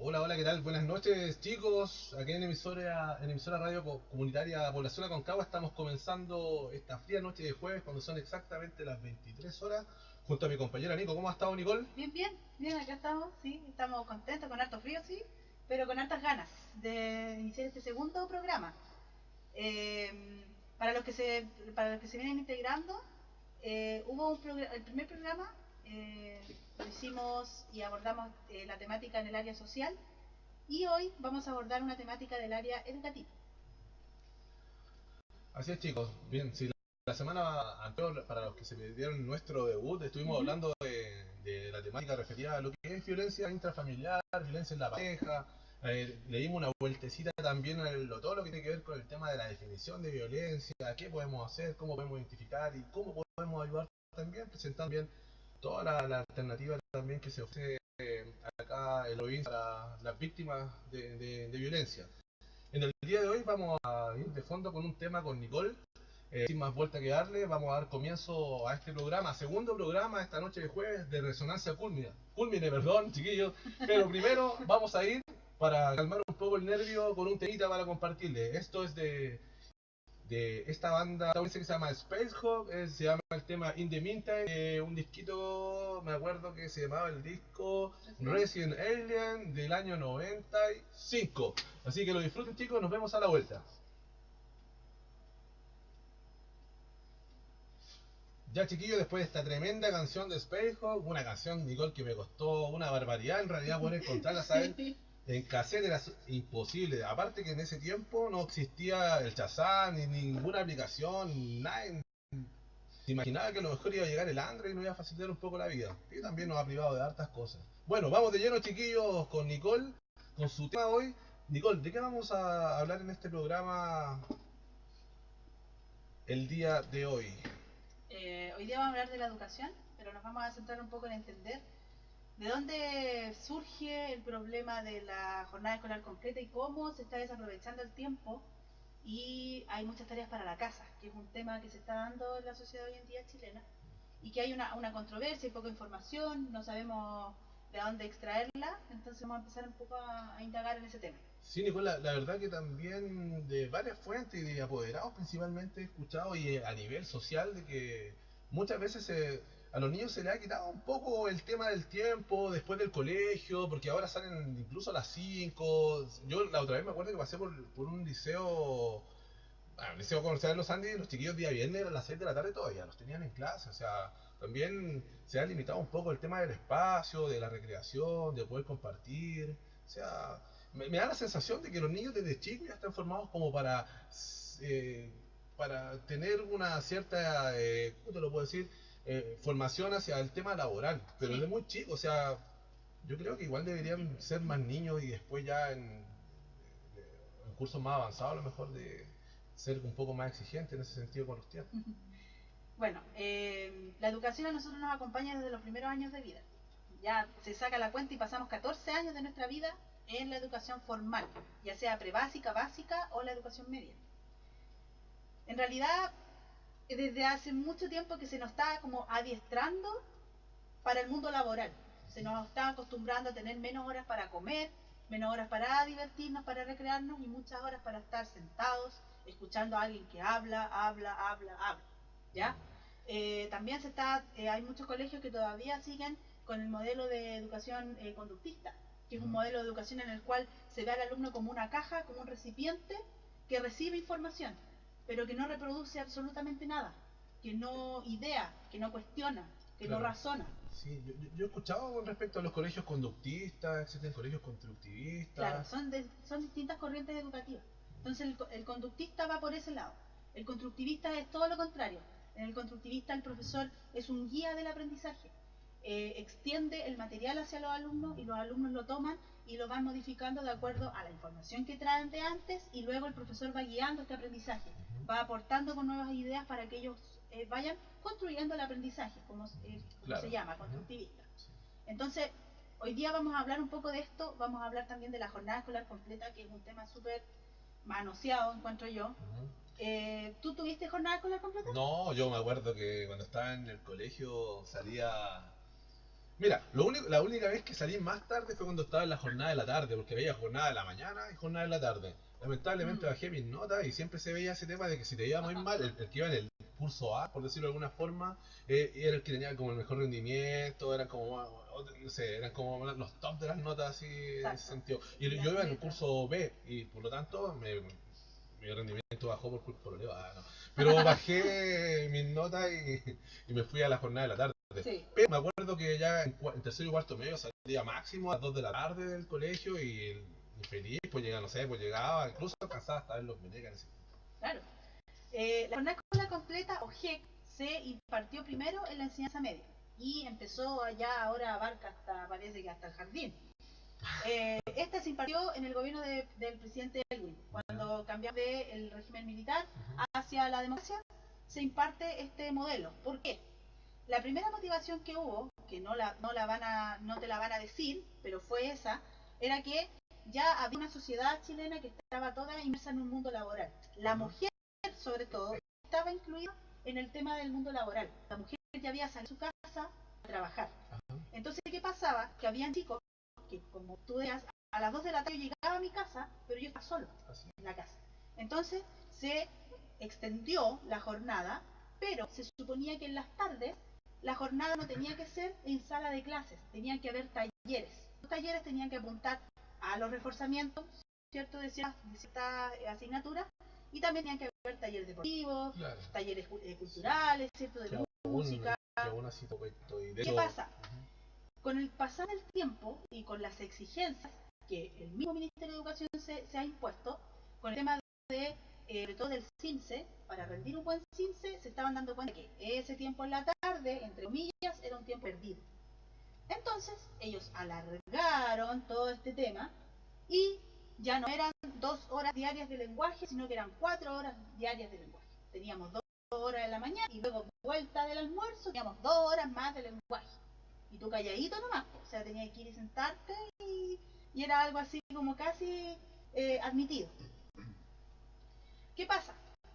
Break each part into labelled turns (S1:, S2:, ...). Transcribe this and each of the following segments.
S1: Hola, hola, ¿qué tal? Buenas noches, chicos. Aquí en emisora radio comunitaria Población Aconcagua estamos comenzando esta fría noche de jueves cuando son exactamente las 23 horas junto a mi compañera Nico. ¿Cómo ha estado, Nicole?
S2: Bien, bien, bien, acá estamos, sí, estamos contentos, con harto frío, sí, pero con hartas ganas de iniciar este segundo programa. Eh, para, los que se, para los que se vienen integrando, hubo el primer programa, lo hicimos y abordamos la temática en el área social, y hoy vamos a abordar una temática del área educativa.
S1: Así es, chicos. Bien, sí, la semana anterior, para los que se perdieron nuestro debut, estuvimos
S2: Ujú.
S1: hablando de la temática referida a lo que es violencia intrafamiliar, violencia en la pareja. Le dimos una vueltecita también todo lo que tiene que ver con el tema de la definición de violencia, qué podemos hacer, cómo podemos identificar y cómo podemos ayudar también, presentando bien toda la alternativa también que se ofrece acá en la provincia para las víctimas de violencia. En el día de hoy vamos a ir de fondo con un tema con Nicole. Sin más vuelta que darle, vamos a dar comienzo a este programa, segundo programa esta noche de jueves de Resonancia Culmine, perdón, chiquillos. Pero primero vamos a ir para calmar un poco el nervio con un temita para compartirle. Esto es de esta banda que se llama Space Hawk, se llama el tema In the Meantime, un disquito, me acuerdo que se llamaba el disco
S2: Resident.
S1: Resident Alien del año 95. Así que lo disfruten, chicos, nos vemos a la vuelta. Ya, chiquillos, después de esta tremenda canción de Space Hawk, una canción, Nicole, que me costó una barbaridad en realidad poder encontrarla, ¿saben?
S2: Sí.
S1: En cassette era imposible. Aparte que en ese tiempo no existía el Shazam ni ninguna aplicación, nada. Se imaginaba que a lo mejor iba a llegar el Android y nos iba a facilitar un poco la vida. Y también nos ha privado de hartas cosas. Bueno, vamos de lleno, chiquillos, con Nicole, con su tema hoy. Nicole, ¿de qué vamos a hablar en este programa el día de hoy?
S2: Hoy día vamos a hablar de la educación, pero nos vamos a centrar un poco en entender ¿de dónde surge el problema de la jornada escolar completa y cómo se está desaprovechando el tiempo? Y hay muchas tareas para la casa, que es un tema que se está dando en la sociedad hoy en día chilena y que hay una controversia y poca información, no sabemos de dónde extraerla, entonces vamos a empezar un poco a indagar en ese tema.
S1: Sí, Nicole, la verdad que también de varias fuentes y de apoderados principalmente he escuchado y a nivel social de que muchas veces a los niños se les ha quitado un poco el tema del tiempo después del colegio, porque ahora salen incluso a las 5. Yo la otra vez me acuerdo que pasé por un liceo, bueno, un liceo comercial de los Andes y los chiquillos día viernes a las 6 de la tarde todavía los tenían en clase. O sea, también se ha limitado un poco el tema del espacio, de la recreación, de poder compartir. O sea, me da la sensación de que los niños desde chicos ya están formados como eh, para tener una cierta, ¿cómo te lo puedo decir? Formación hacia el tema laboral, pero
S2: Sí.
S1: desde muy chico. O sea, yo creo que igual deberían ser más niños y después ya en cursos más avanzados a lo mejor de ser un poco más exigente en ese sentido con los tiempos.
S2: Bueno, la educación a nosotros nos acompaña desde los primeros años de vida. Ya se saca la cuenta y pasamos 14 años de nuestra vida en la educación formal, ya sea prebásica, básica o la educación media. En realidad, desde hace mucho tiempo que se nos está como adiestrando para el mundo laboral. Se nos está acostumbrando a tener menos horas para comer, menos horas para divertirnos, para recrearnos y muchas horas para estar sentados, escuchando a alguien que habla. ¿Ya? También hay muchos colegios que todavía siguen con el modelo de educación conductista, que es un modelo de educación en el cual se ve al alumno como una caja, como un recipiente que recibe información, pero que no reproduce absolutamente nada, que no idea, que no cuestiona, que no
S1: Claro.
S2: razona.
S1: Sí, yo he escuchado con respecto a los colegios conductistas, existen colegios
S2: Claro,
S1: constructivistas.
S2: son distintas corrientes educativas. Entonces el conductista va por ese lado. El constructivista es todo lo contrario. En el constructivista el profesor es un guía del aprendizaje. Extiende el material hacia los alumnos y los alumnos lo toman y lo van modificando de acuerdo a la información que traen de antes y luego el profesor va guiando este aprendizaje,
S1: Ujú.
S2: va aportando con nuevas ideas para que ellos vayan construyendo el aprendizaje, como se
S1: Claro.
S2: llama,
S1: Ujú.
S2: constructivista.
S1: Sí.
S2: Entonces, hoy día vamos a hablar un poco de esto, vamos a hablar también de la jornada escolar completa, que es un tema súper manoseado, encuentro yo.
S1: Ujú.
S2: ¿Tú tuviste jornada escolar completa?
S1: No, yo me acuerdo que cuando estaba en el colegio salía Mira, la única vez que salí más tarde fue cuando estaba en la jornada de la tarde, porque veía jornada de la mañana y jornada de la tarde. Lamentablemente
S2: Mm.
S1: bajé mis notas y siempre se veía ese tema de que si te iba muy mal, el que iba en el curso A, por decirlo de alguna forma, era el que tenía como el mejor rendimiento, eran como, no sé, eran como los top de las notas así en ese
S2: Exacto.
S1: sentido. Y
S2: Las
S1: yo iba en el
S2: letras.
S1: curso B y por lo tanto mi rendimiento bajó por culpa de no. Pero bajé mis notas y me fui a la jornada de la tarde.
S2: Sí.
S1: Pero me acuerdo que ya en tercero y cuarto medio salía máximo a las 2 de la tarde del colegio y feliz, pues llegaba, no sé, pues llegaba, incluso alcanzaba hasta ver los Venegas.
S2: Claro. La jornada escolar completa o GEC se impartió primero en la enseñanza media y empezó allá, ahora abarca hasta, parece que hasta el jardín. Esta se impartió en el gobierno del presidente Elwin, cuando cambió del régimen militar hacia la democracia, se imparte este modelo. ¿Por qué? La primera motivación que hubo, que no te la van a decir, pero fue esa, era que ya había una sociedad chilena que estaba toda inmersa en un mundo laboral. La mujer, sobre todo, estaba incluida en el tema del mundo laboral. La mujer ya había salido de su casa a trabajar. Entonces, ¿qué pasaba? Que habían chicos que, como tú decías, a las 2 de la tarde yo llegaba a mi casa, pero yo estaba solo en la casa. Entonces, se extendió la jornada, pero se suponía que en las tardes la jornada no tenía que ser en sala de clases, tenían que haber talleres. Los talleres tenían que apuntar a los reforzamientos, ¿cierto? De ciertas asignaturas, y también tenían que haber talleres deportivos, claro, talleres culturales, ¿cierto? De música.
S1: Que aún así toco esto y de
S2: ¿Qué
S1: hecho,
S2: pasa? Con el pasar del tiempo y con las exigencias que el mismo Ministerio de Educación se ha impuesto, con el tema de, sobre todo del CINCE, para rendir un buen CINCE, se estaban dando cuenta que ese tiempo en la tarde, entre comillas, era un tiempo perdido. Entonces, ellos alargaron todo este tema y ya no eran 2 horas diarias de lenguaje, sino que eran 4 horas diarias de lenguaje. Teníamos 2 horas en la mañana y luego vuelta del almuerzo, teníamos 2 horas más de lenguaje. Y tú calladito nomás, o sea, tenías que ir y sentarte y era algo así como casi admitido. ¿Qué pasa?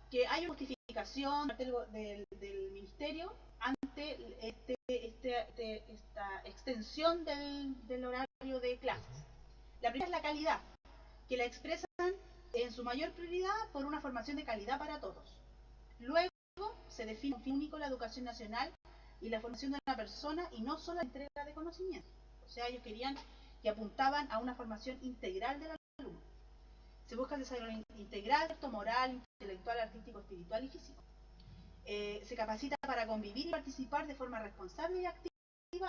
S2: Que hay una justificación del ministerio ante esta extensión del horario de clases. La primera es la calidad, que la expresan en su mayor prioridad por una formación de calidad para todos. Luego se define un fin único la educación nacional y la formación de una persona y no solo la entrega de conocimiento. O sea, ellos querían que apuntaban a una formación integral del alumno. Se busca el desarrollo integral, moral, intelectual, artístico, espiritual y físico. Se capacita para convivir y participar de forma responsable y activa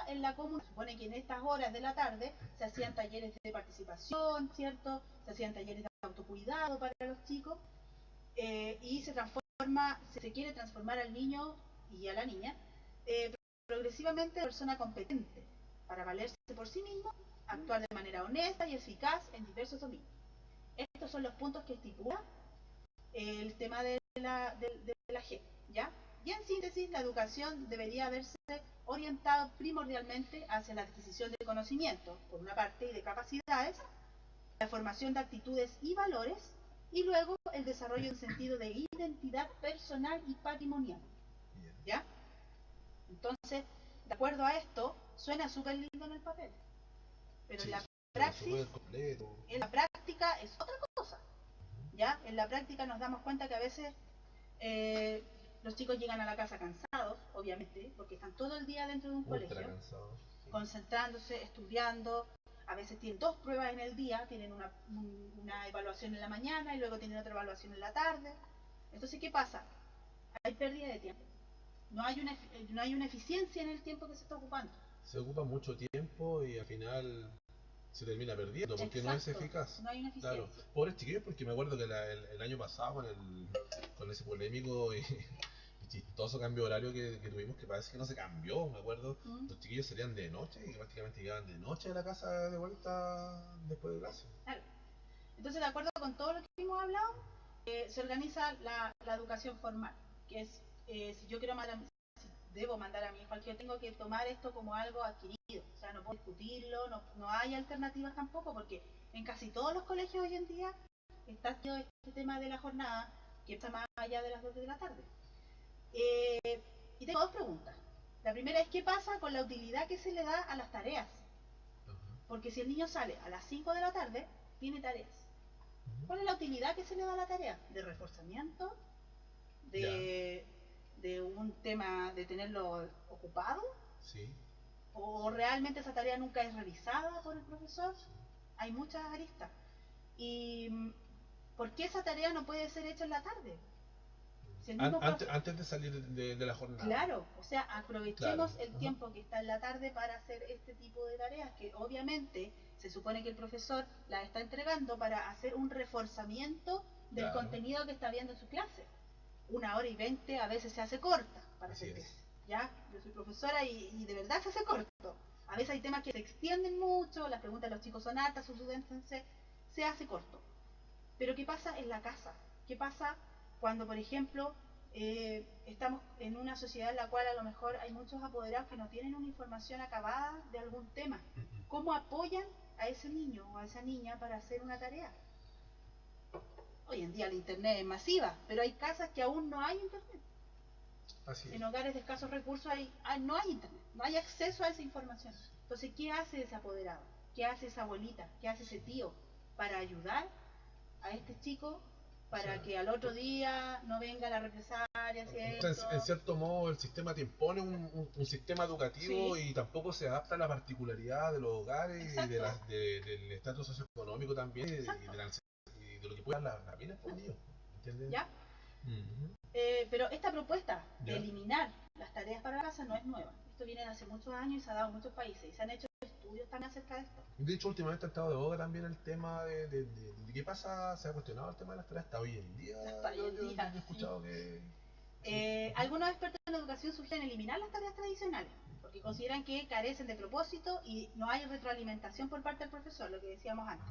S2: en la comunidad. Se supone que en estas horas de la tarde se hacían talleres de participación, ¿cierto? Se hacían talleres de autocuidado para los chicos y se quiere transformar al niño y a la niña progresivamente en persona competente para valerse por sí mismo, actuar de manera honesta y eficaz en diversos dominios. Estos son los puntos que estipula el tema de la G, ¿ya? Y en síntesis, la educación debería haberse orientado primordialmente hacia la adquisición de conocimiento, por una parte, y de capacidades, la formación de actitudes y valores, y luego el desarrollo en sentido de identidad personal y patrimonial, ¿ya? Entonces, de acuerdo a esto, suena súper lindo en el papel, pero sí, en la práctica es otra cosa. ¿Ya? En la práctica nos damos cuenta que a veces los chicos llegan a la casa cansados, obviamente, porque están todo el día dentro de un colegio, cansados, sí, concentrándose, estudiando. A veces tienen 2 pruebas en el día, tienen una evaluación en la mañana y luego tienen otra evaluación en la tarde. Entonces, ¿qué pasa? Hay pérdida de tiempo. No hay una eficiencia en el tiempo que se está ocupando. Se ocupa mucho tiempo y al final se termina perdiendo porque exacto, no es eficaz. No hay una eficiencia. Claro, pobres chiquillos, porque me acuerdo que el año pasado con ese polémico y chistoso cambio de horario que tuvimos, que parece que no se cambió, me acuerdo, los chiquillos salían de noche y que prácticamente llegaban de noche a la casa de vuelta después de clase. Claro. Entonces, de acuerdo con todo lo que hemos hablado, se organiza la educación formal, que es, si yo quiero debo mandar a mi hijo al que yo tengo que tomar esto como algo adquirido, o sea, no puedo discutirlo, no hay alternativas tampoco, porque en casi todos los colegios hoy en día está este tema de la jornada que está más allá de las 2 de la tarde. Y tengo 2 preguntas. La primera es qué pasa con la utilidad que se le da a las tareas. Porque si el niño sale a las 5 de la tarde, tiene tareas. ¿Cuál es la utilidad que se le da a la tarea? ¿De reforzamiento? ¿De un tema de tenerlo ocupado?
S1: Sí.
S2: ¿O realmente esa tarea nunca es revisada por el profesor? Hay muchas aristas. ¿Y por qué esa tarea no puede ser hecha en la tarde? Si el mismo
S1: antes de salir de la jornada.
S2: Claro, o sea, aprovechemos el tiempo que está en la tarde para hacer este tipo de tareas, que obviamente se supone que el profesor las está entregando para hacer un reforzamiento del contenido que está viendo en su clase. 1 hora y 20 a veces se hace corta para hacer clase. ¿Ya? Yo soy profesora y de verdad se hace corto. A veces hay temas que se extienden mucho, las preguntas de los chicos son altas, entonces se hace corto. Pero ¿qué pasa en la casa? ¿Qué pasa cuando, por ejemplo, estamos en una sociedad en la cual a lo mejor hay muchos apoderados que no tienen una información acabada de algún tema? ¿Cómo apoyan a ese niño o a esa niña para hacer una tarea? Hoy en día la internet es masiva, pero hay casas que aún no hay internet.
S1: Así es.
S2: En hogares de escasos recursos no hay internet, no hay acceso a esa información. Entonces, ¿qué hace ese apoderado? ¿Qué hace esa abuelita? ¿Qué hace ese tío para ayudar a este chico para que al otro día no venga la represalia?
S1: En cierto modo el sistema te impone un sistema educativo y tampoco se adapta a la particularidad de los hogares y del estatus socioeconómico también y de lo que puedan las familias por niños. ¿Entiendes?
S2: ¿Ya? Pero esta propuesta de eliminar las tareas para la casa no es nueva. Esto viene de hace muchos años y se ha dado en muchos países y se han hecho estudios también acerca de esto.
S1: De hecho, últimamente ha estado de boga también el tema de qué pasa, se ha cuestionado el tema de las tareas hasta hoy en día. Yo he escuchado que...
S2: Algunos expertos en educación sugieren eliminar las tareas tradicionales porque consideran que carecen de propósito y no hay retroalimentación por parte del profesor, lo que decíamos antes.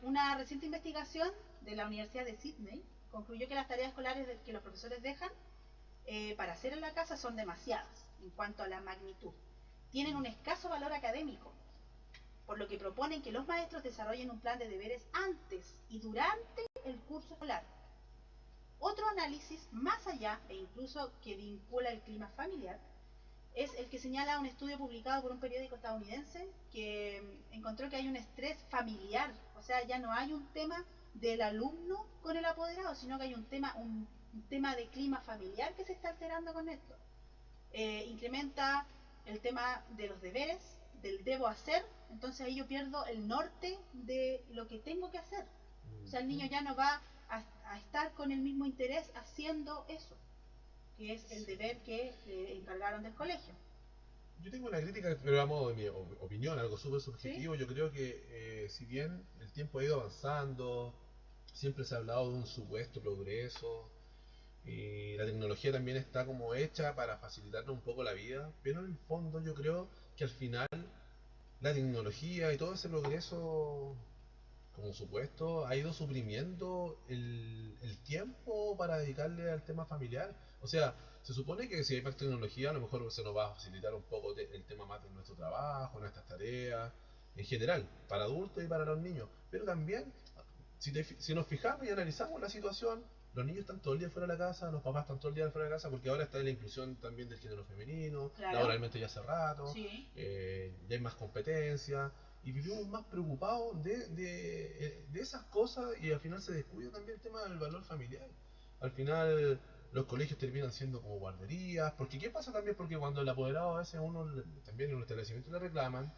S2: Una reciente investigación de la Universidad de Sydney concluyó que las tareas escolares que los profesores dejan para hacer en la casa son demasiadas en cuanto a la magnitud. Tienen un escaso valor académico, por lo que proponen que los maestros desarrollen un plan de deberes antes y durante el curso escolar. Otro análisis más allá e incluso que vincula el clima familiar es el que señala un estudio publicado por un periódico estadounidense que encontró que hay un estrés familiar, o sea, ya no hay un tema del alumno con el apoderado, sino que hay un tema de clima familiar que se está alterando con esto. Incrementa el tema de los deberes, del debo hacer, entonces ahí yo pierdo el norte de lo que tengo que hacer. O sea, el niño ya no va a estar con el mismo interés haciendo eso, que es el deber que le encargaron del colegio.
S1: Yo tengo una crítica, pero a modo de mi opinión, algo súper subjetivo. Yo creo que si bien el tiempo ha ido avanzando, siempre se ha hablado de un supuesto progreso, y la tecnología también está como hecha para facilitarnos un poco la vida, pero en el fondo yo creo que al final la tecnología y todo ese progreso como supuesto ha ido suprimiendo el tiempo para dedicarle al tema familiar. O sea, se supone que si hay más tecnología a lo mejor se nos va a facilitar un poco el tema más de nuestro trabajo, nuestras tareas, en general, para adultos y para los niños. Pero también, si nos fijamos y analizamos la situación, los niños están todo el día fuera de la casa, los papás están todo el día fuera de la casa, porque ahora está la inclusión también del género femenino, laboralmente ya hace rato, ya hay más competencia, y vivimos más preocupados de esas cosas y al final se descuida también el tema del valor familiar. Al final los colegios terminan siendo como guarderías, porque ¿qué pasa también? Porque cuando el apoderado a veces uno también en un establecimiento le reclaman,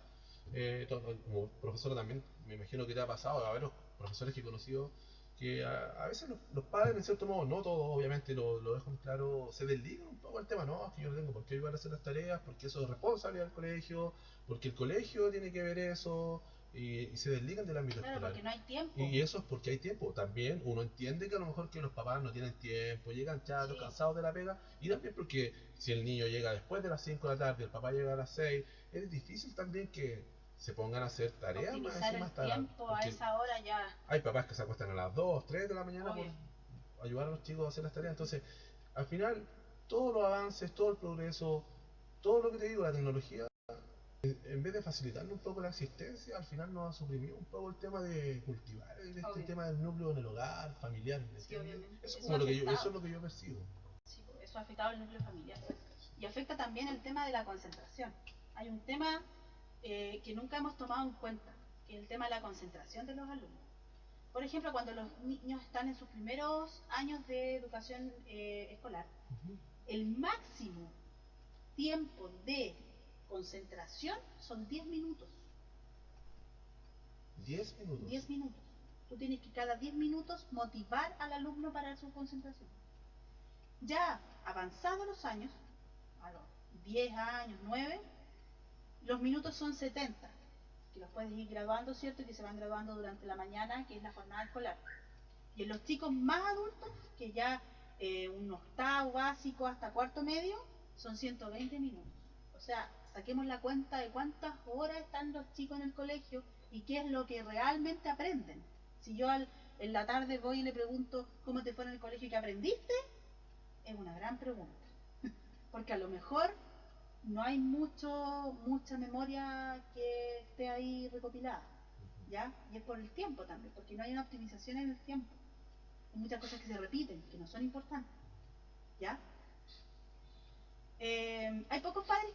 S1: como profesora también me imagino que te ha pasado, a ver los profesores que he conocido, que a veces los padres en cierto modo, no todos obviamente lo dejo en claro, se desligan un poco el tema, no, es que yo no tengo por qué ayudar a hacer las tareas, porque eso es responsabilidad del colegio, porque el colegio tiene que ver eso, y se desligan del ámbito escolar.
S2: Porque no hay tiempo.
S1: Y eso es porque hay tiempo. También uno entiende que a lo mejor que los papás no tienen tiempo, llegan chatos, cansados de la pega, y también porque si el niño llega después de las 5 de la tarde, el papá llega a las 6, es difícil también que se pongan a hacer tareas
S2: optimizar el tiempo a esa hora ya.
S1: Hay papás que se acuestan a las 2, 3 de la mañana por ayudar a los chicos a hacer las tareas. Entonces, al final, todos los avances, todo el progreso, todo lo que te digo, la tecnología, en vez de facilitarnos un poco la existencia, al final nos ha suprimido un poco el tema de cultivar este tema del núcleo en el hogar, familiar. Eso es lo que yo percibo.
S2: Sí, eso ha afectado el núcleo familiar. Y afecta también el tema de la concentración. Hay un tema que nunca hemos tomado en cuenta, que es el tema de la concentración de los alumnos. Por ejemplo, cuando los niños están en sus primeros años de educación escolar, el máximo tiempo de concentración son 10 minutos.
S1: 10 minutos.
S2: 10 minutos. Tú tienes que cada 10 minutos motivar al alumno para su concentración. Ya avanzados los años, a los 10 años, 9, los minutos son 70, que los puedes ir graduando, ¿cierto? Que se van graduando durante la mañana, que es la jornada escolar. Y en los chicos más adultos, que ya un octavo básico hasta cuarto medio, son 120 minutos. O sea, saquemos la cuenta de cuántas horas están los chicos en el colegio y qué es lo que realmente aprenden. Si yo en la tarde voy y le pregunto cómo te fue en el colegio y qué aprendiste, es una gran pregunta. Porque a lo mejor no hay mucha memoria que esté ahí recopilada, ¿ya? Y es por el tiempo también, porque no hay una optimización en el tiempo. Hay muchas cosas que se repiten, que no son importantes, ¿ya? Hay pocos padres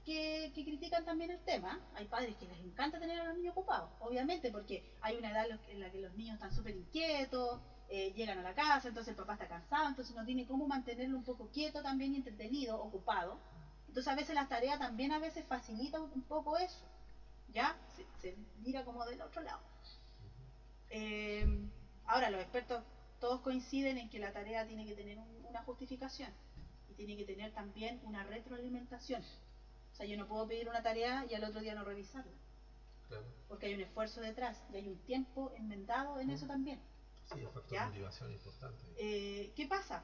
S2: que critican también el tema. Hay padres que les encanta tener a los niños ocupados, obviamente, porque hay una edad en la que los niños están súper inquietos, llegan a la casa, entonces el papá está cansado, entonces no tiene cómo mantenerlo un poco quieto también y entretenido, ocupado. Entonces a veces las tareas también a veces facilitan un poco eso, ¿ya? Se mira como del otro lado. Ahora los expertos todos coinciden en que la tarea tiene que tener una justificación y tiene que tener también una retroalimentación. O sea, yo no puedo pedir una tarea y al otro día no revisarla.
S1: Claro.
S2: Porque hay un esfuerzo detrás y hay un tiempo enmendado en eso también.
S1: Sí, el factor motivación importante.
S2: ¿Qué pasa?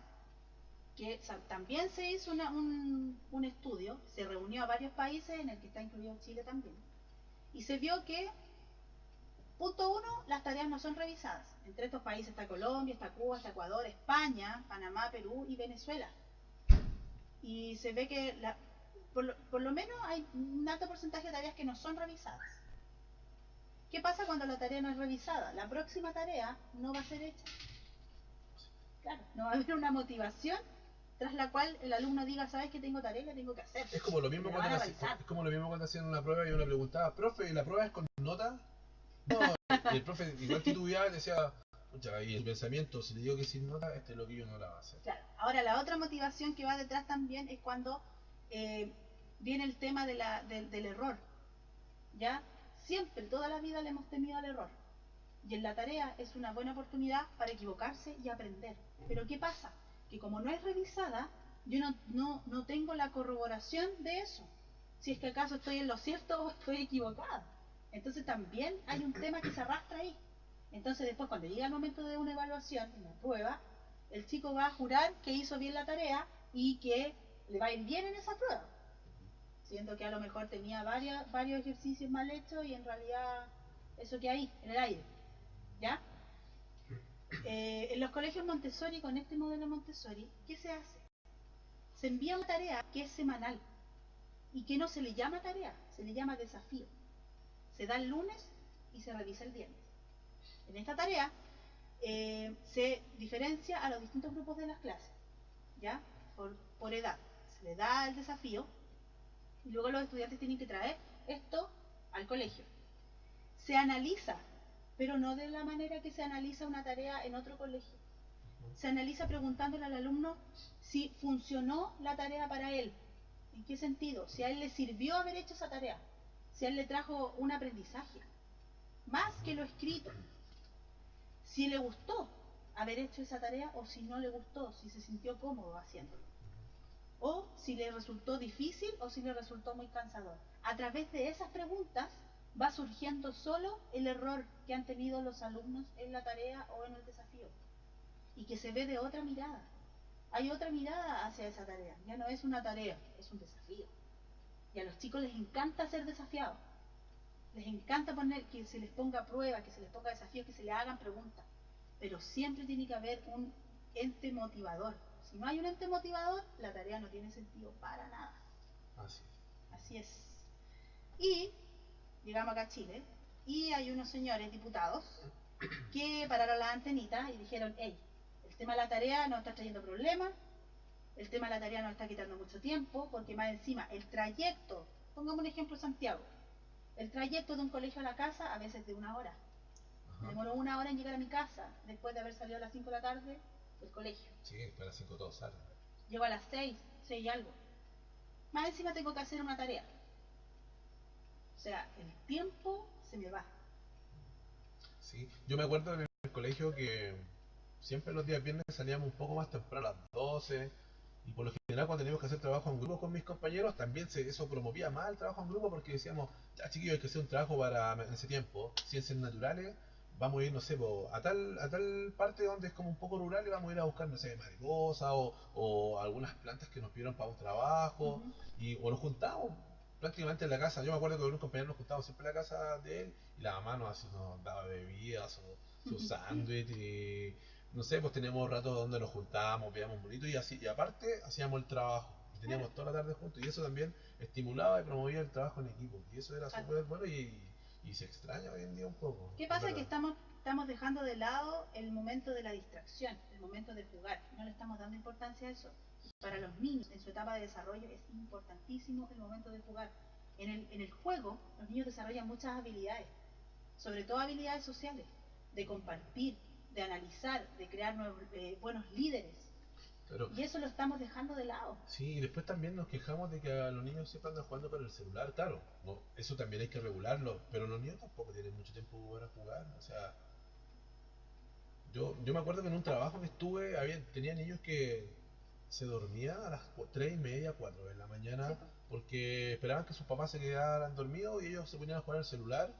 S2: Que también se hizo un estudio, se reunió a varios países, en el que está incluido Chile también, y se vio que, punto uno, las tareas no son revisadas. Entre estos países está Colombia, está Cuba, está Ecuador, España, Panamá, Perú y Venezuela. Y se ve que por lo menos hay un alto porcentaje de tareas que no son revisadas. ¿Qué pasa cuando la tarea no es revisada? La próxima tarea no va a ser hecha. Claro, no va a haber una motivación tras la cual el alumno diga, sabes que tengo tarea y la tengo que hacer.
S1: Es como lo mismo cuando hacían una prueba y uno preguntaba, profe, ¿la prueba es con nota? No, y el profe, igual titubeaba, decía, pucha, y el pensamiento, si le digo que sin nota, este es lo que yo no la va a hacer.
S2: Claro, ahora la otra motivación que va detrás también es cuando viene el tema del error. ¿Ya? Siempre, toda la vida le hemos temido al error. Y en la tarea es una buena oportunidad para equivocarse y aprender. Pero ¿qué pasa? Que como no es revisada, yo no tengo la corroboración de eso. Si es que acaso estoy en lo cierto o estoy equivocada. Entonces también hay un tema que se arrastra ahí. Entonces después cuando llega el momento de una evaluación, una prueba, el chico va a jurar que hizo bien la tarea y que le va a ir bien en esa prueba. Siendo que a lo mejor tenía varios ejercicios mal hechos y en realidad eso que hay en el aire. ¿Ya? En los colegios Montessori, con este modelo Montessori, ¿qué se hace? Se envía una tarea que es semanal y que no se le llama tarea, se le llama desafío. Se da el lunes y se revisa el viernes. En esta tarea se diferencia a los distintos grupos de las clases, ¿ya? Por edad. Se le da el desafío y luego los estudiantes tienen que traer esto al colegio. Se analiza, pero no de la manera que se analiza una tarea en otro colegio. Se analiza preguntándole al alumno si funcionó la tarea para él. ¿En qué sentido? Si a él le sirvió haber hecho esa tarea. Si a él le trajo un aprendizaje. Más que lo escrito. Si le gustó haber hecho esa tarea o si no le gustó, si se sintió cómodo haciéndolo. O si le resultó difícil o si le resultó muy cansador. A través de esas preguntas va surgiendo solo el error que han tenido los alumnos en la tarea o en el desafío. Y que se ve de otra mirada. Hay otra mirada hacia esa tarea. Ya no es una tarea, es un desafío. Y a los chicos les encanta ser desafiados. Les encanta que se les ponga prueba, que se les ponga desafíos, que se les hagan preguntas. Pero siempre tiene que haber un ente motivador. Si no hay un ente motivador, la tarea no tiene sentido para nada. Así es. Y llegamos acá a Chile y hay unos señores diputados que pararon las antenitas y dijeron, hey, el tema de la tarea nos está trayendo problemas, El tema de la tarea nos está quitando mucho tiempo, porque más encima el trayecto, pongamos un ejemplo Santiago, el trayecto de un colegio a la casa a veces de 1 hora. Me
S1: Ajá.
S2: demoro 1 hora en llegar a mi casa, después de haber salido a las 5 de la tarde del colegio.
S1: Sí, para las 5 todos salen.
S2: Llego a las 6, 6 y algo. Más encima tengo que hacer una tarea. O sea, el tiempo se me va.
S1: Sí, yo me acuerdo en el colegio que siempre los días viernes salíamos un poco más temprano, a las 12, y por lo general cuando teníamos que hacer trabajo en grupo con mis compañeros, también eso promovía más el trabajo en grupo porque decíamos, ya chiquillos, hay que hacer un trabajo para en ese tiempo, ciencias naturales, vamos a ir, no sé, a tal parte donde es como un poco rural y vamos a ir a buscar, no sé, mariposas o algunas plantas que nos pidieron para un trabajo,
S2: Ujú.
S1: o nos juntamos prácticamente en la casa. Yo me acuerdo que con un compañero nos juntábamos siempre en la casa de él y la mamá nos daba bebidas o su sándwich y no sé, pues teníamos rato donde nos juntábamos, veíamos bonito y así, y aparte hacíamos el trabajo y
S2: Claro,
S1: teníamos toda la tarde juntos y eso también estimulaba y promovía el trabajo en equipo y eso era
S2: claro.
S1: súper bueno y se extraña hoy en día un poco,
S2: ¿Qué
S1: es
S2: pasa? Que
S1: verdad.
S2: estamos dejando de lado el momento de la distracción, el momento de jugar. No le estamos dando importancia a eso. Para los niños en su etapa de desarrollo es importantísimo el momento de jugar. En el juego los niños desarrollan muchas habilidades, sobre todo habilidades sociales, de compartir, de analizar, de crear buenos líderes.
S1: Pero
S2: Y eso lo estamos dejando de lado.
S1: sí, y después también nos quejamos de que a los niños siempre andan jugando con el celular, claro, no, eso también hay que regularlo, pero los niños tampoco tienen mucho tiempo para jugar, o sea, yo me acuerdo que en un trabajo que estuve, tenía niños que se dormían a las 3:30, 4 de la
S2: Sí,
S1: mañana,
S2: pues.
S1: porque esperaban que sus papás se quedaran dormidos y ellos se ponían a jugar al celular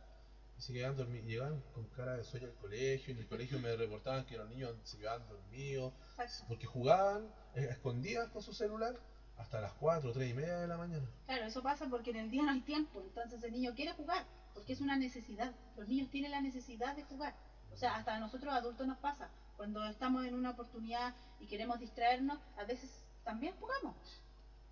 S1: y se quedaban dormidos. Llegaban con cara de sueño al colegio y en el colegio me reportaban que los niños se quedaban dormidos
S2: Exacto.
S1: porque jugaban escondidas con su celular hasta las 4, 3:30 de la mañana.
S2: Claro, eso pasa porque en el día no hay tiempo, entonces el niño quiere jugar, porque es una necesidad. Los niños tienen la necesidad de jugar. O sea, hasta a nosotros adultos nos pasa. Cuando estamos en una oportunidad y queremos distraernos, a veces también jugamos.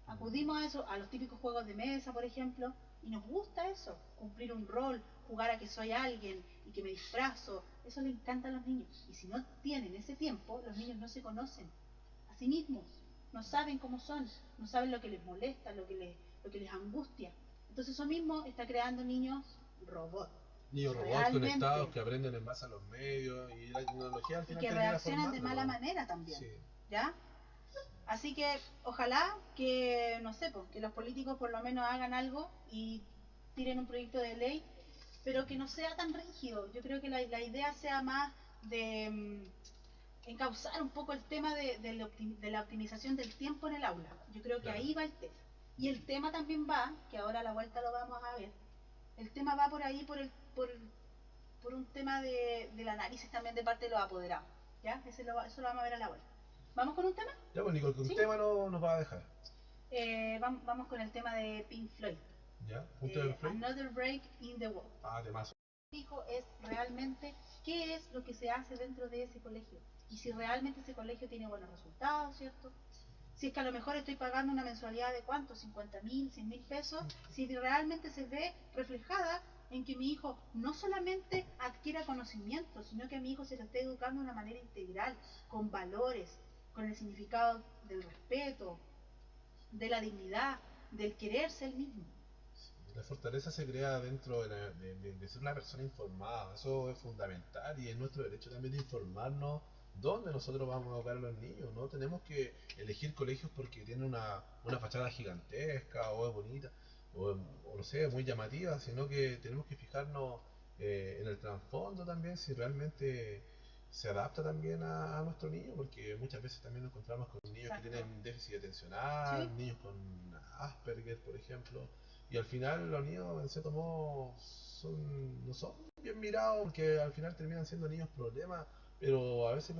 S2: Acudimos a eso, a los típicos juegos de mesa, por ejemplo, y nos gusta eso, cumplir un rol, jugar a que soy alguien y que me disfrazo. Eso le encanta a los niños. Y si no tienen ese tiempo, los niños no se conocen a sí mismos, no saben cómo son, no saben lo que les molesta, lo que les angustia. Entonces eso mismo está creando niños robots,
S1: Niños robots conectados
S2: realmente,
S1: que aprenden en base a los medios y la tecnología al
S2: y
S1: final
S2: que
S1: termina
S2: reaccionan de mala
S1: formándolo.
S2: manera también,
S1: Sí.
S2: ¿ya? Así que ojalá que, no sé, pues, que los políticos por lo menos hagan algo y tiren un proyecto de ley, pero que no sea tan rígido. Yo creo que la idea sea más de encauzar un poco el tema de la optimización del tiempo en el aula. Yo creo que
S1: Claro.
S2: ahí va el tema. Y el tema también va, que ahora a la vuelta lo vamos a ver, el tema va por ahí por un tema del análisis también de parte de los apoderados. ¿Ya? Eso lo vamos a ver a la vuelta. ¿Vamos con un tema?
S1: Ya, pues Nicole, que un
S2: ¿Sí?
S1: tema no nos va a dejar.
S2: Vamos con el tema de Pink Floyd.
S1: ¿Ya? ¿Un tema en Floyd?
S2: Another Break in the Wall.
S1: Ah, temazo.
S2: Hijo es realmente qué es lo que se hace dentro de ese colegio y si realmente ese colegio tiene buenos resultados, ¿cierto? Si es que a lo mejor estoy pagando una mensualidad de cuánto, 50.000, 100.000 pesos, si realmente se ve reflejada en que mi hijo no solamente adquiera conocimiento, sino que a mi hijo se lo esté educando de una manera integral, con valores, con el significado del respeto, de la dignidad, del quererse el mismo.
S1: La fortaleza se crea dentro de ser una persona informada. Eso es fundamental y es nuestro derecho también de informarnos dónde nosotros vamos a educar a los niños. No tenemos que elegir colegios porque tienen una fachada gigantesca o es bonita o no sé, muy llamativa, sino que tenemos que fijarnos en el trasfondo también, si realmente se adapta también a nuestro niño, porque muchas veces también nos encontramos con niños que
S2: Exacto.
S1: tienen déficit
S2: Sí,
S1: atencional, niños con Asperger, por ejemplo, y al final los niños en cierto modo no son bien mirados porque al final terminan siendo niños problemas, pero a veces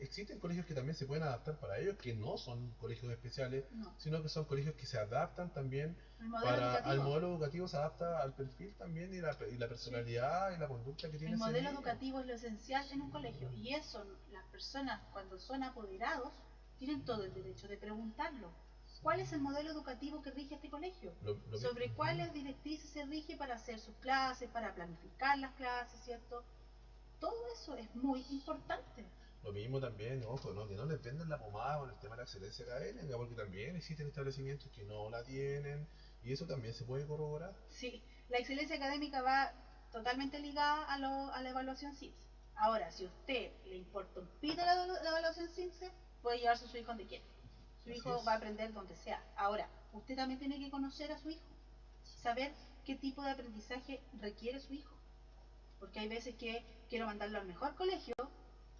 S1: existen colegios que también se pueden adaptar para ellos, que no son colegios especiales,
S2: no.
S1: sino que son colegios que se adaptan también
S2: El modelo
S1: para al
S2: educativo.
S1: modelo educativo, se adapta al perfil también y la
S2: Sí.
S1: personalidad y la conducta que tiene
S2: El
S1: ese
S2: modelo
S1: niño.
S2: educativo es lo esencial en un
S1: Sí,
S2: colegio y eso las personas cuando son apoderados tienen todo el derecho de preguntarlo.
S1: sí.
S2: ¿Cuál es el modelo educativo que rige este colegio?
S1: Lo mismo.
S2: ¿Sobre cuáles directrices se rige para hacer sus clases, para planificar las clases, ¿cierto? Todo eso es muy importante.
S1: Lo mismo también, ojo, ¿no? Que no les vendan la pomada con el tema de la excelencia académica, porque también existen establecimientos que no la tienen, y eso también se puede corroborar.
S2: Sí, la excelencia académica va totalmente ligada a la evaluación CIMSE. Ahora, si a usted le importa un pito la evaluación CIMSE, puede llevarse a su hijo donde quiera. Su
S1: Así
S2: hijo
S1: es.
S2: va a aprender donde sea. Ahora, usted también tiene que conocer a su hijo, saber qué tipo de aprendizaje requiere su hijo. Porque hay veces que quiero mandarlo al mejor colegio,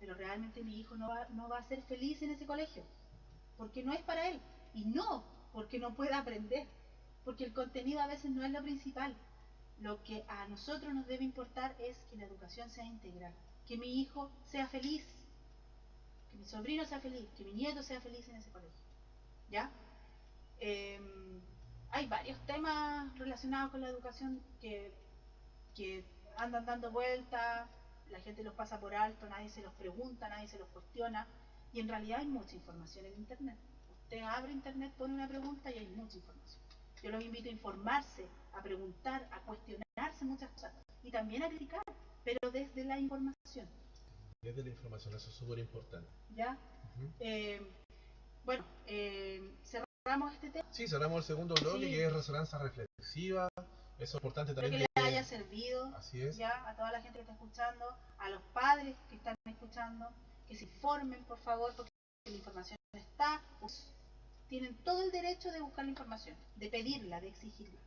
S2: pero realmente mi hijo no va a ser feliz en ese colegio, porque no es para él. Y no porque no pueda aprender, porque el contenido a veces no es lo principal. Lo que a nosotros nos debe importar es que la educación sea integral, que mi hijo sea feliz, que mi sobrino sea feliz, que mi nieto sea feliz en ese colegio. ¿Ya? Eh, Hay varios temas relacionados con la educación que andan dando vueltas, la gente los pasa por alto, nadie se los pregunta, nadie se los cuestiona, y en realidad hay mucha información en Internet. Usted abre Internet, pone una pregunta y hay mucha información. Yo los invito a informarse, a preguntar, a cuestionarse muchas cosas, y también a criticar, pero desde la información.
S1: Desde la información, eso es súper importante.
S2: ¿Ya?
S1: Ujú.
S2: Bueno, cerramos este tema.
S1: Sí, cerramos el segundo bloque,
S2: Sí.
S1: que es resonancia reflexiva. Eso es importante
S2: Espero
S1: también.
S2: que les haya servido.
S1: Así es.
S2: Ya a toda la gente que está escuchando, a los padres que están escuchando, que se informen, por favor, porque la información está. Tienen todo el derecho de buscar la información, de pedirla, de exigirla.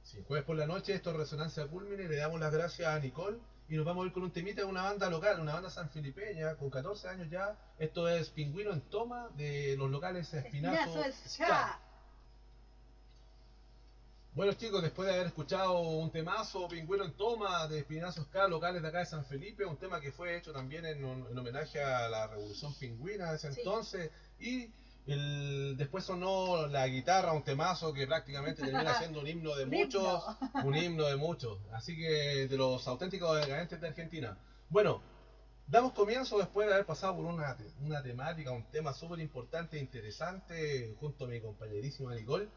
S1: Sí, jueves por la noche, esto es Resonancia Culmine. Le damos las gracias a Nicole y nos vamos a ir con un temita de una banda local, una banda sanfilipeña con 14 años ya. Esto es Pingüino en Toma de los locales Espinazo Ska. Bueno chicos, después de haber escuchado un temazo, Pingüino en Toma, de Espinazo Ska, locales de acá de San Felipe, un tema que fue hecho también en homenaje a la Revolución Pingüina de ese entonces, y después sonó la guitarra, un temazo que prácticamente termina siendo un himno de muchos, un himno de muchos, así que de los auténticos decadentes de Argentina. Bueno, damos comienzo después de haber pasado por una temática, un tema súper importante e interesante, junto a mi compañerísima Nicole.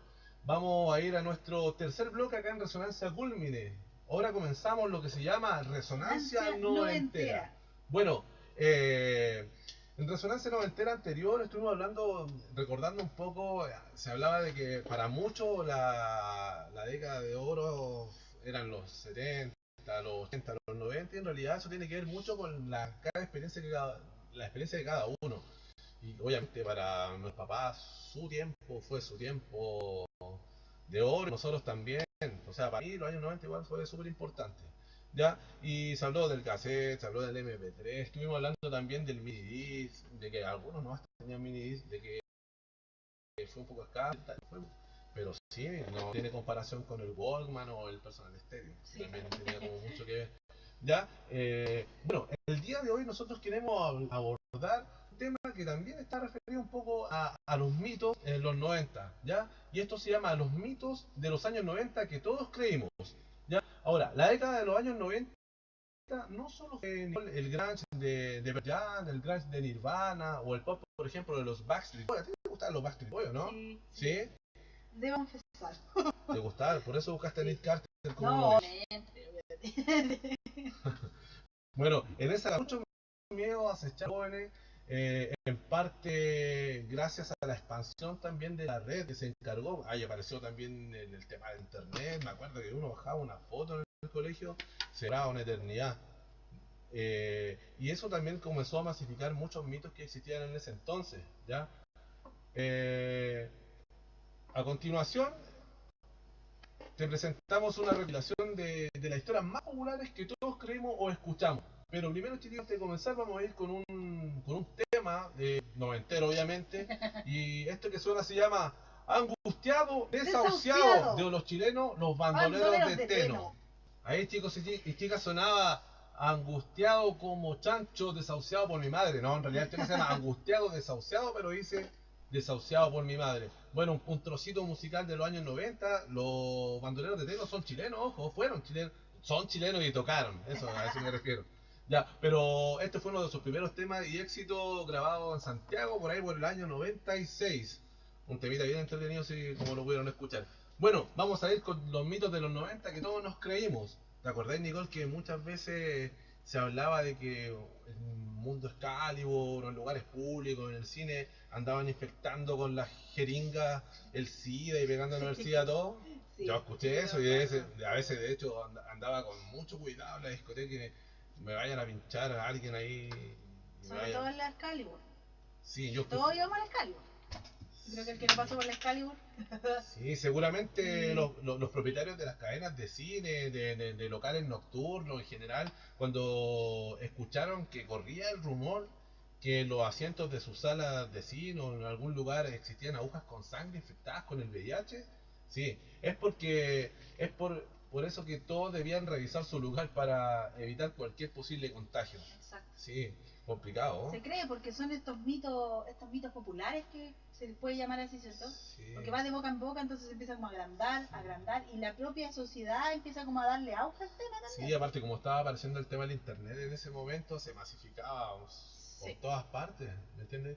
S1: Vamos a ir a nuestro tercer bloque acá en Resonancia Culmine. Ahora comenzamos lo que se llama Resonancia Noventera. Bueno, en Resonancia Noventera anterior estuvimos hablando, recordando un poco, se hablaba de que para muchos la década de oro eran los 70, los 80, los 90, y en realidad eso tiene que ver mucho con cada experiencia la experiencia de cada uno. Y obviamente para nuestros papás su tiempo fue su tiempo de oro, nosotros también. O sea, para mí los años 90 igual fue súper importante. ¿Ya? Y se habló del cassette, se habló del MP3, estuvimos hablando también del mini disc, de que algunos no tenían mini disc, de que fue un poco escaso, pero sí, no tiene comparación con el Walkman o el Personal Stereo. Sí. También tenía como mucho que ver. ¿Ya? Bueno, el día de hoy nosotros queremos abordar un tema que también está referido un poco a los mitos en los 90, ¿ya? Y esto se llama los mitos de los años 90 que todos creímos, ¿ya? Ahora, la década de los años 90 no solo fue el grunge de Pearl Jam, el grunge de Nirvana o el pop, por ejemplo, de los Backstreet Boys. ¿A ti te gustaban los Backstreet Boys, no?
S2: Sí.
S1: ¿Sí?
S2: Debo confesar.
S1: ¿Te gustaban? Por eso buscaste a Nick Carter como
S2: no,
S1: uno de ellos. Bueno, en esa mucho miedo a acechar jóvenes, en parte gracias a la expansión también de la red que se encargó. Ahí apareció también el tema de internet. Me acuerdo que uno bajaba una foto en el colegio, será una eternidad. Y eso también comenzó a masificar muchos mitos que existían en ese entonces, ¿ya? A continuación, te presentamos una recopilación de las historias más populares que todos creemos o escuchamos. Pero primero, chicos, antes de comenzar, vamos a ir con un tema noventero, obviamente. Y esto que suena se llama Angustiado, Desahuciado, de los chilenos, los bandoleros de Teno. Ahí, chicos y chicas, sonaba angustiado como chancho, desahuciado por mi madre. No, en realidad el tema se llama Angustiado, Desahuciado, pero dice desahuciado por mi madre. Bueno, un trocito musical de los años 90. Los bandoleros de Teno son chilenos, ojo, fueron chilenos. Son chilenos y tocaron, a eso me refiero. Ya, pero este fue uno de sus primeros temas y éxito grabado en Santiago por ahí por el año 96. Un temita bien entretenido, si como lo pudieron escuchar. Bueno, vamos a ir con los mitos de los 90 que todos nos creímos. ¿Te acordáis, Nicole, que muchas veces se hablaba de que el mundo Excalibur, en lugares públicos, en el cine, andaban infectando con las jeringas el SIDA y pegándonos el SIDA a todos.
S2: Sí,
S1: Yo escuché eso y
S2: pero
S1: a veces de hecho andaba con mucho cuidado en la discoteca que me vayan a pinchar a alguien ahí. Y me
S2: sobre todo
S1: vayan...
S2: en la Excalibur.
S1: Sí, yo
S2: Todos íbamos a la Excalibur. Creo que el que no pasó por la Excalibur.
S1: Sí, seguramente los propietarios de las cadenas de cine, de locales nocturnos en general, cuando escucharon que corría el rumor que en los asientos de sus salas de cine o en algún lugar existían agujas con sangre infectadas con el VIH, sí, es porque es por eso que todos debían revisar su lugar para evitar cualquier posible contagio.
S2: Exacto.
S1: Sí, complicado, ¿no?
S2: Se cree porque son estos mitos populares que se les puede llamar así, ¿cierto?
S1: Sí.
S2: Porque va de boca en boca, entonces se empieza como a agrandar, y la propia sociedad empieza como a darle auge al tema también.
S1: Sí, aparte como estaba apareciendo el tema del internet en ese momento, se masificaba por
S2: Sí.
S1: todas partes, ¿me entiendes?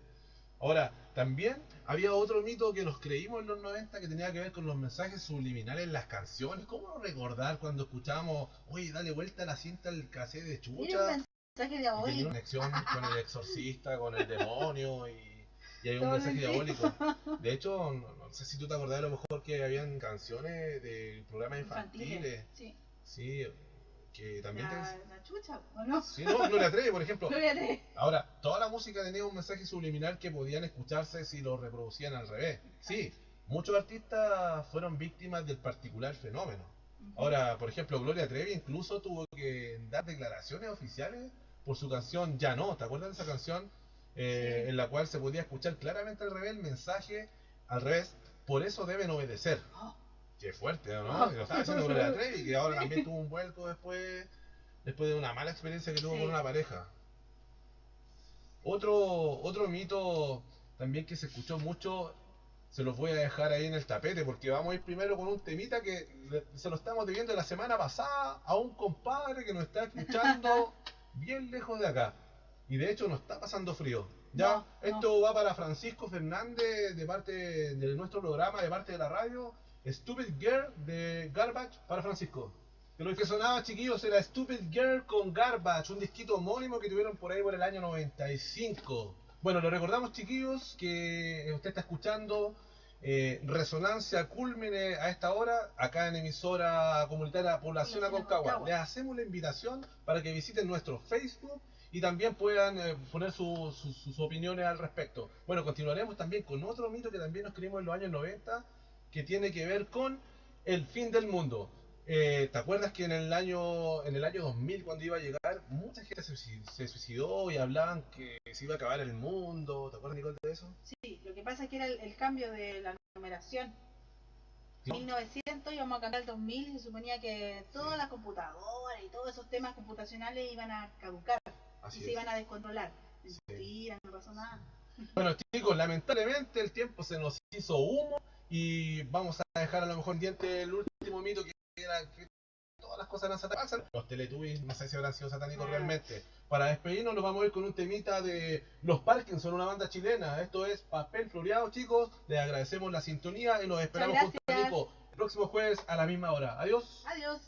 S1: Ahora, también había otro mito que nos creímos en los 90 que tenía que ver con los mensajes subliminales en las canciones. ¿Cómo no recordar cuando escuchábamos, oye, dale vuelta a la cinta al cassette de
S2: Era un
S1: Chucha?
S2: mensaje
S1: Y tenía
S2: diabólico.
S1: una conexión con el exorcista, con el demonio y hay un
S2: Todo
S1: mensaje
S2: mentira.
S1: diabólico. De hecho, no sé si tú te acordás a lo mejor que habían canciones de programas infantiles.
S2: Sí.
S1: Sí, que también
S2: La chucha, ¿o no?
S1: Sí, no, Gloria Trevi, por ejemplo.
S2: Gloria Trevi.
S1: Ahora, toda la música tenía un mensaje subliminal que podían escucharse si lo reproducían al revés. Sí, muchos artistas fueron víctimas del particular fenómeno. Ahora, por ejemplo, Gloria Trevi incluso tuvo que dar declaraciones oficiales por su canción Ya no. ¿Te acuerdas de esa canción?
S2: Sí.
S1: En la cual se podía escuchar claramente al revés el mensaje, al revés, por eso deben obedecer.
S2: Oh.
S1: Qué fuerte, ¿no? Y lo estaba diciendo Gloria Trevi, que ahora también tuvo un vuelco después de una mala experiencia que tuvo
S2: Sí.
S1: con una pareja. Otro mito también que se escuchó mucho, se los voy a dejar ahí en el tapete, porque vamos a ir primero con un temita que se lo estamos debiendo la semana pasada a un compadre que nos está escuchando bien lejos de acá. Y de hecho nos está pasando frío. Ya, esto va para Francisco Fernández de parte de nuestro programa, de parte de la radio. Stupid Girl de Garbage para Francisco. Que lo que sonaba, chiquillos, era Stupid Girl con Garbage, un disquito homónimo que tuvieron por ahí por el año 95. Bueno, le recordamos, chiquillos, que usted está escuchando Resonancia Culmine a esta hora, acá en emisora comunitaria Población Aconcagua. Les hacemos la invitación para que visiten nuestro Facebook y también puedan poner sus opiniones al respecto. Bueno, continuaremos también con otro mito que también nos creímos en los años 90, que tiene que ver con el fin del mundo. ¿Te acuerdas que en el año 2000, cuando iba a llegar, mucha gente se suicidó y hablaban que se iba a acabar el mundo? ¿Te acuerdas, Nicole, de eso?
S2: Sí, lo que pasa es que era el cambio de la numeración. En 1900 íbamos a cambiar al 2000 y se suponía que todas las computadoras y todos esos temas computacionales iban a caducar. Así y se iban a descontrolar. Mentira, no pasó nada.
S1: Bueno, chicos, lamentablemente el tiempo se nos hizo humo y vamos a dejar a lo mejor diente el último mito que era que todas las cosas eran satánicas. Los Teletubbies no sé si habrán sido satánicos realmente. Para despedirnos nos vamos a ir con un temita de Los Parkinson, una banda chilena. Esto es Papel Floreado, chicos. Les agradecemos la sintonía y nos esperamos junto a Nico el próximo jueves a la misma hora. Adiós.
S2: Adiós.